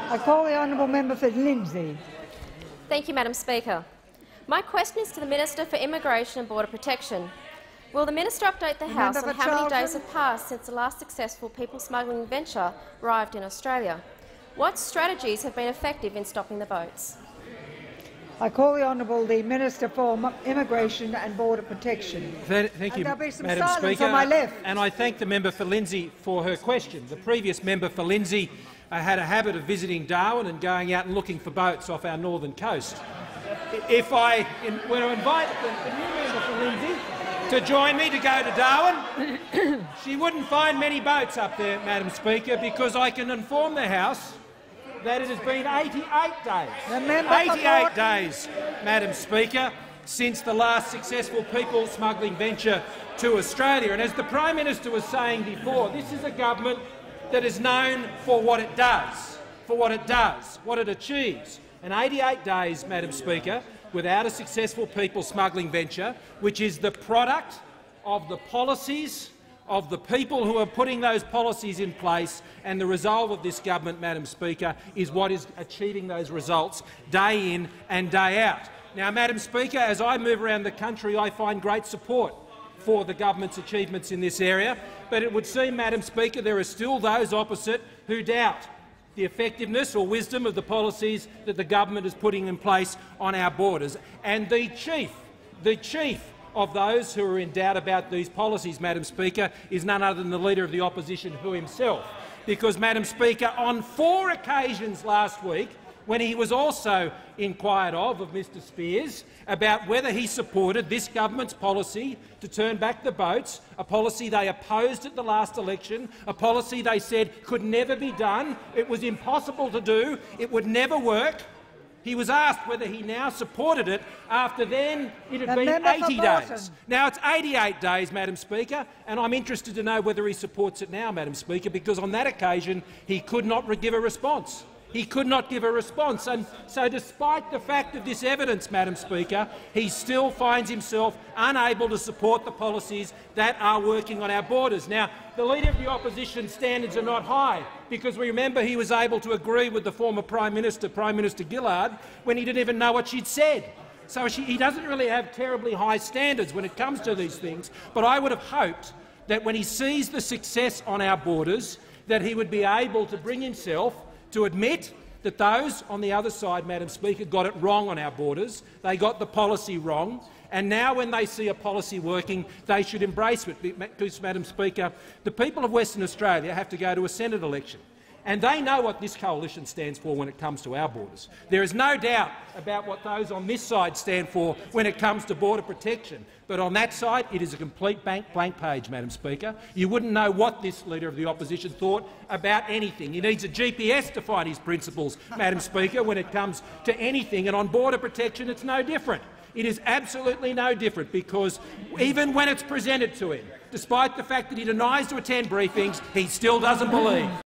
I call the honourable member for Lindsay. Thank you, Madam Speaker. My question is to the Minister for Immigration and Border Protection. Will the Minister update the House on how many days have passed since the last successful people smuggling venture arrived in Australia? What strategies have been effective in stopping the boats? I call the Minister for Immigration and Border Protection. Thank you, Madam Speaker. On my left. And I thank the member for Lindsay for her question. The previous member for Lindsay had a habit of visiting Darwin and going out and looking for boats off our northern coast. If I were to invite the new member for Lindsay to join me to go to Darwin, she wouldn't find many boats up there, Madam Speaker, because I can inform the House that it has been 88 days. 88 days, Madam Speaker, since the last successful people smuggling venture to Australia. And as the Prime Minister was saying before, this is a government that is known for what it does, what it achieves. And 88 days, Madam Speaker, without a successful people smuggling venture, which is the product of the policies of the people who are putting those policies in place, and the resolve of this government, Madam Speaker, is what is achieving those results day in and day out. Now, Madam Speaker, as I move around the country, I find great support for the government's achievements in this area, but it would seem, Madam Speaker, there are still those opposite who doubt the effectiveness or wisdom of the policies that the government is putting in place on our borders. And the chief of those who are in doubt about these policies, Madam Speaker, is none other than the Leader of the Opposition himself. Because, Madam Speaker, on 4 occasions last week, when he was also inquired of Mr Spears about whether he supported this government's policy to turn back the boats, a policy they opposed at the last election, a policy they said could never be done, it was impossible to do, it would never work. He was asked whether he now supported it after then it had been 80 days. Now it's 88 days, Madam Speaker, and I'm interested to know whether he supports it now, Madam Speaker, because on that occasion he could not give a response. He could not give a response, and so despite the fact of this evidence, Madam Speaker, he still finds himself unable to support the policies that are working on our borders. Now, the Leader of the Opposition standards are not high, because we remember he was able to agree with the former Prime Minister Gillard, when he didn't even know what she'd said. So he doesn't really have terribly high standards when it comes to these things, but I would have hoped that when he sees the success on our borders, that he would be able to bring himself to admit that those on the other side, Madam Speaker, got it wrong on our borders. They got the policy wrong, and now when they see a policy working, they should embrace it. Because, Madam Speaker, the people of Western Australia have to go to a Senate election, and they know what this coalition stands for when it comes to our borders. There is no doubt about what those on this side stand for when it comes to border protection. But on that side, it is a complete blank page, Madam Speaker. You wouldn't know what this Leader of the Opposition thought about anything. He needs a GPS to find his principles, Madam Speaker, when it comes to anything. And on border protection, it's no different. It is absolutely no different, because even when it's presented to him, despite the fact that he denies to attend briefings, he still doesn't believe.